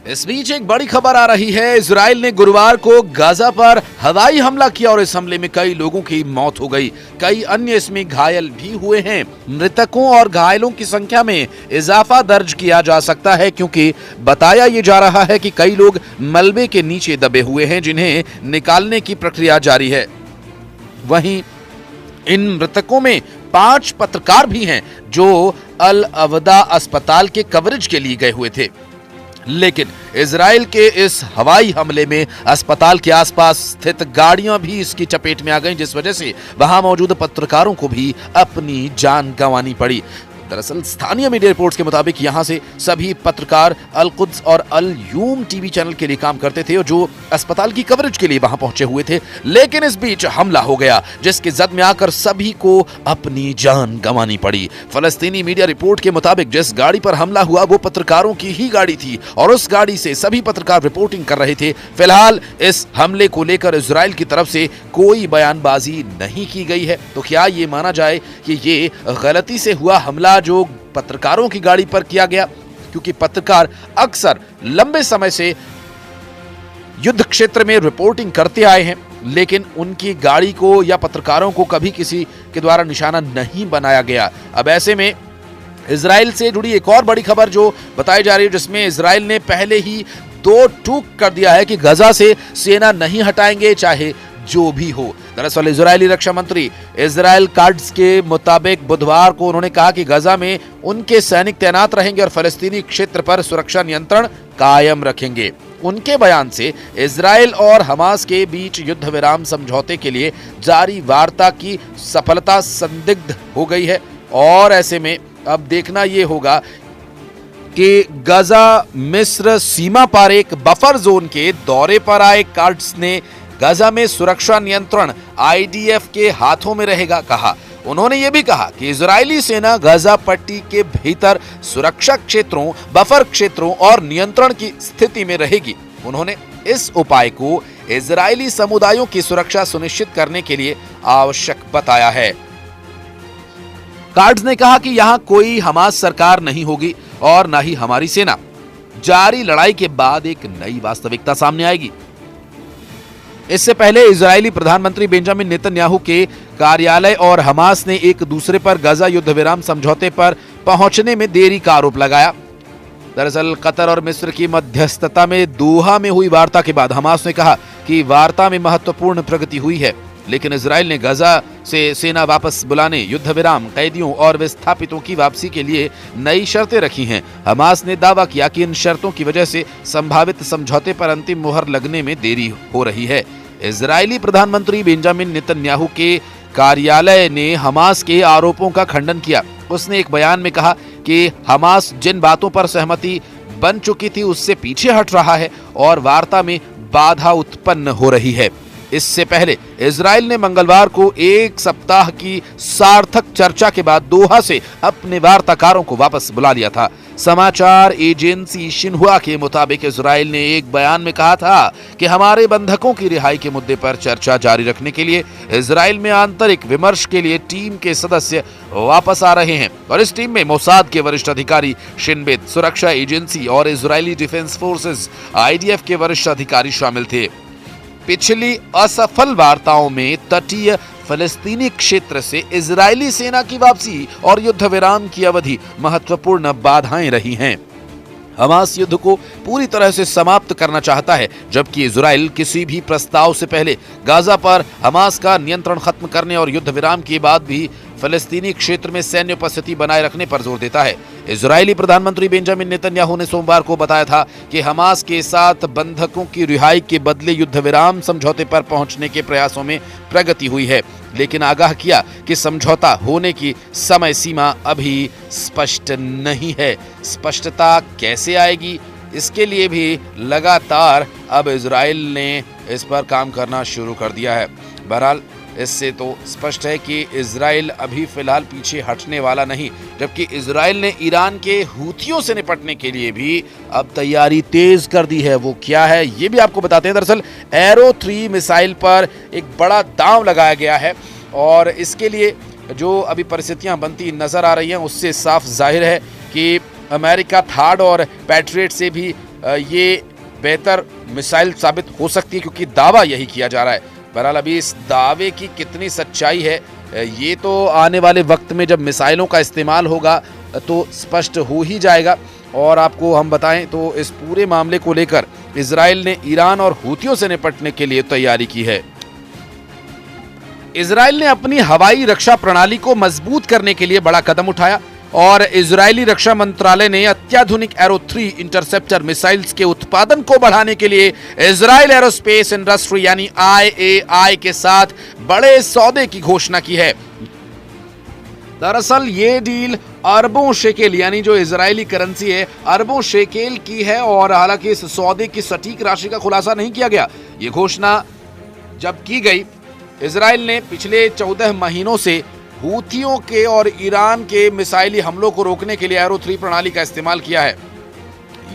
इस बीच एक बड़ी खबर आ रही है। इजराइल ने गुरुवार को गाजा पर हवाई हमला किया और इस हमले में कई लोगों की मौत हो गई। कई अन्य इसमें घायल भी हुए हैं। मृतकों और घायलों की संख्या में इजाफा दर्ज किया जा सकता है, क्योंकि बताया ये जा रहा है कि कई लोग मलबे के नीचे दबे हुए हैं, जिन्हें निकालने की प्रक्रिया जारी है। वहीं इन मृतकों में 5 पत्रकार भी हैं जो अल अवदा अस्पताल के कवरेज के लिए गए हुए थे, लेकिन इजराइल के इस हवाई हमले में अस्पताल के आसपास स्थित गाड़ियां भी इसकी चपेट में आ गईं, जिस वजह से वहां मौजूद पत्रकारों को भी अपनी जान गंवानी पड़ी। दरअसल स्थानीय मीडिया रिपोर्ट्स के मुताबिक यहां से सभी पत्रकार अल कुद्स और अल यूम टीवी चैनल के लिए काम करते थे और जो अस्पताल की कवरेज के लिए वहां पहुंचे हुए थे, लेकिन इस बीच हमला हो गया, जिसके जद में आकर सभी को अपनी जान गंवानी पड़ी। फलस्तीनी मीडिया रिपोर्ट के मुताबिक जिस गाड़ी पर हमला हुआ वो पत्रकारों की ही गाड़ी थी और उस गाड़ी से सभी पत्रकार रिपोर्टिंग कर रहे थे। फिलहाल इस हमले को लेकर इजराइल की तरफ से कोई बयानबाजी नहीं की गई है। तो क्या ये माना जाए कि ये गलती से हुआ हमला जो पत्रकारों की गाड़ी पर किया गया, क्योंकि पत्रकार अक्सर लंबे समय से युद्ध क्षेत्र में रिपोर्टिंग करते आए हैं, लेकिन उनकी गाड़ी को या पत्रकारों को कभी किसी के द्वारा निशाना नहीं बनाया गया। अब ऐसे में इजराइल से जुड़ी एक और बड़ी खबर जो बताई जा रही है, जिसमें इजराइल ने पहले ही 2 टूक कर दिया है कि गजा से सेना नहीं हटाएंगे चाहे जो भी हो। दरअसल इजरायली रक्षा मंत्री इजराइल काट्ज के मुताबिक बुधवार को उन्होंने कहा कि गजा में उनके सैनिक तैनात रहेंगे और फलस्तीनी क्षेत्र पर सुरक्षा नियंत्रण कायम रखेंगे। उनके बयान से इजराइल और हमास के बीच युद्ध विराम समझौते के लिए जारी वार्ता की सफलता संदिग्ध हो गई है और ऐसे में अब देखना यह होगा कि गजा मिस्र सीमा पर एक बफर जोन के दौरे पर आए काट्ज ने गजा में सुरक्षा नियंत्रण आईडीएफ के हाथों में रहेगा कहा। उन्होंने ये भी कहा कि इजरायली सेना गजा पट्टी के भीतर सुरक्षा क्षेत्रों, बफर क्षेत्रों और नियंत्रण की स्थिति में रहेगी। उन्होंने इस उपाय को इजरायली समुदायों की सुरक्षा सुनिश्चित करने के लिए आवश्यक बताया है। काट्ज ने कहा कि यहां कोई हमास सरकार नहीं होगी और न ही हमारी सेना। जारी लड़ाई के बाद एक नई वास्तविकता सामने आएगी। इससे पहले इजरायली प्रधानमंत्री बेंजामिन नेतन्याहू के कार्यालय और हमास ने एक दूसरे पर गजा युद्ध विराम समझौते पर पहुंचने में देरी का आरोप लगाया। दरअसल कतर और मिस्र की मध्यस्थता में दोहा में हुई वार्ता के बाद हमास ने कहा कि वार्ता में महत्वपूर्ण प्रगति हुई है, लेकिन इजराइल ने गजा से सेना वापस बुलाने, युद्ध विराम, कैदियों और विस्थापितों की वापसी के लिए नई शर्तें रखी हैं। हमास ने दावा किया कि इन शर्तों की वजह से संभावित समझौते पर अंतिम मुहर लगने में देरी हो रही है। इजरायली प्रधानमंत्री बेंजामिन नेतन्याहू के कार्यालय ने हमास के आरोपों का खंडन किया। उसने एक बयान में कहा कि हमास जिन बातों पर सहमति बन चुकी थी उससे पीछे हट रहा है और वार्ता में बाधा उत्पन्न हो रही है। इससे पहले इजराइल ने मंगलवार को एक सप्ताह की सार्थक चर्चा के बाद दोहा से अपने वार्ताकारों को वापस बुला लिया था। समाचार एजेंसी शिन्हुआ के मुताबिक इजराइल ने एक बयान में कहा था कि हमारे बंधकों की रिहाई के मुद्दे पर चर्चा जारी रखने के लिए इजराइल में आंतरिक विमर्श के लिए टीम के सदस्य वापस आ रहे हैं और इस टीम में मोसाद के वरिष्ठ अधिकारी, शिन बेत सुरक्षा एजेंसी और इजरायली डिफेंस फोर्सेस आईडीएफ के वरिष्ठ अधिकारी शामिल थे। पिछली असफल वार्ताओं में तटीय फलस्तीनी क्षेत्र से इजरायली सेना की वापसी और युद्ध विराम की अवधि महत्वपूर्ण बाधाएं रही हैं। हमास युद्ध को पूरी तरह से समाप्त करना चाहता है, जबकि इजराइल किसी भी प्रस्ताव से पहले गाजा पर हमास का नियंत्रण खत्म करने और युद्ध विराम के बाद भी फलस्तीनी क्षेत्र में सैन्य उपस्थिति बनाए रखने पर जोर देता है। इजरायली प्रधानमंत्री बेंजामिन नेतन्याहू ने सोमवार को बताया था कि हमास के साथ बंधकों की रिहाई के बदले युद्ध विराम समझौते पर पहुंचने के प्रयासों में प्रगति हुई है, लेकिन आगाह किया कि समझौता होने की समय सीमा अभी स्पष्ट नहीं है। स्पष्टता कैसे आएगी, इसके लिए भी लगातार अब इजराइल ने इस पर काम करना शुरू कर दिया है। बहरहाल इससे तो स्पष्ट है कि इजराइल अभी फिलहाल पीछे हटने वाला नहीं, जबकि इजराइल ने ईरान के हूथियों से निपटने के लिए भी अब तैयारी तेज कर दी है। वो क्या है ये भी आपको बताते हैं। दरअसल एरो 3 मिसाइल पर एक बड़ा दांव लगाया गया है और इसके लिए जो अभी परिस्थितियां बनती नजर आ रही हैं उससे साफ जाहिर है कि अमेरिका थार्ड और पैट्रियट से भी ये बेहतर मिसाइल साबित हो सकती है, क्योंकि दावा यही किया जा रहा है। बहरहाल अभी इस दावे की कितनी सच्चाई है ये तो आने वाले वक्त में जब मिसाइलों का इस्तेमाल होगा तो स्पष्ट हो ही जाएगा। और आपको हम बताएं तो इस पूरे मामले को लेकर इजराइल ने ईरान और हूथियों से निपटने के लिए तैयारी की है। इजराइल ने अपनी हवाई रक्षा प्रणाली को मजबूत करने के लिए बड़ा कदम उठाया और इजरायली रक्षा मंत्रालय ने अत्याधुनिक एरो 3 इंटरसेप्टर मिसाइल्स के उत्पादन को बढ़ाने के लिए इजराइल एरोस्पेस इंडस्ट्री यानी IAI के साथ बड़े सौदे की घोषणा की है। दरअसल ये डील अरबों शेकेल यानी जो इजरायली करेंसी है अरबों शेकेल की है और हालांकि इस सौदे की सटीक राशि का खुलासा नहीं किया गया। ये घोषणा जब की गई, इजराइल ने पिछले 14 महीनों से हूथियों के और ईरान के मिसाइली हमलों को रोकने के लिए एरो 3 प्रणाली का इस्तेमाल किया है।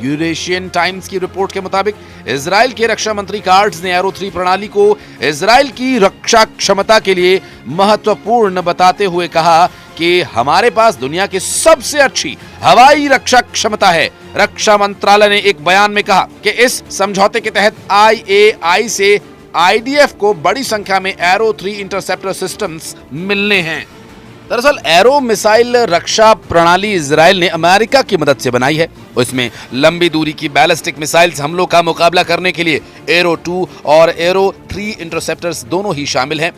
यूरेशियन टाइम्स की रिपोर्ट के मुताबिक इजराइल के रक्षा मंत्री कार्ड्स ने एरो 3 प्रणाली को इजराइल की रक्षा क्षमता के लिए महत्वपूर्ण बताते हुए कहा कि हमारे पास दुनिया की सबसे अच्छी हवाई रक्षा क्षमता है। रक्षा मंत्रालय ने एक बयान में कहा कि इस समझौते के तहत IAI से IDF को बड़ी संख्या में एरो 3 इंटरसेप्टर सिस्टम्स मिलने हैं। दरअसल एरो मिसाइल रक्षा प्रणाली इजराइल ने अमेरिका की मदद से बनाई है। इसमें लंबी दूरी की बैलिस्टिक मिसाइल्स हमलों का मुकाबला करने के लिए एरो 2 और एरो 3 इंटरसेप्टर्स दोनों ही शामिल हैं।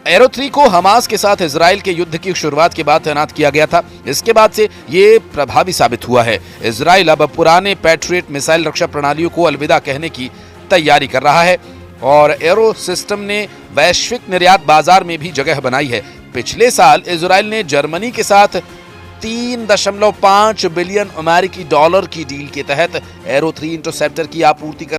एरो 3 को हमास के साथ इजराइल के युद्ध की शुरुआत के बाद तैनात किया गया था। इसके बाद से ये प्रभावी साबित हुआ है। इजराइल अब पुराने पैट्रियट मिसाइल रक्षा प्रणालियों को अलविदा कहने की तैयारी कर रहा है और एरो सिस्टम ने वैश्विक निर्यात बाजार में भी जगह बनाई है। पिछले साल इजराइल ने जर्मनी के साथ 3.5 बिलियन अमेरिकी डॉलर की डील के तहत एरो 3 इंटरसेप्टर की आपूर्ति कर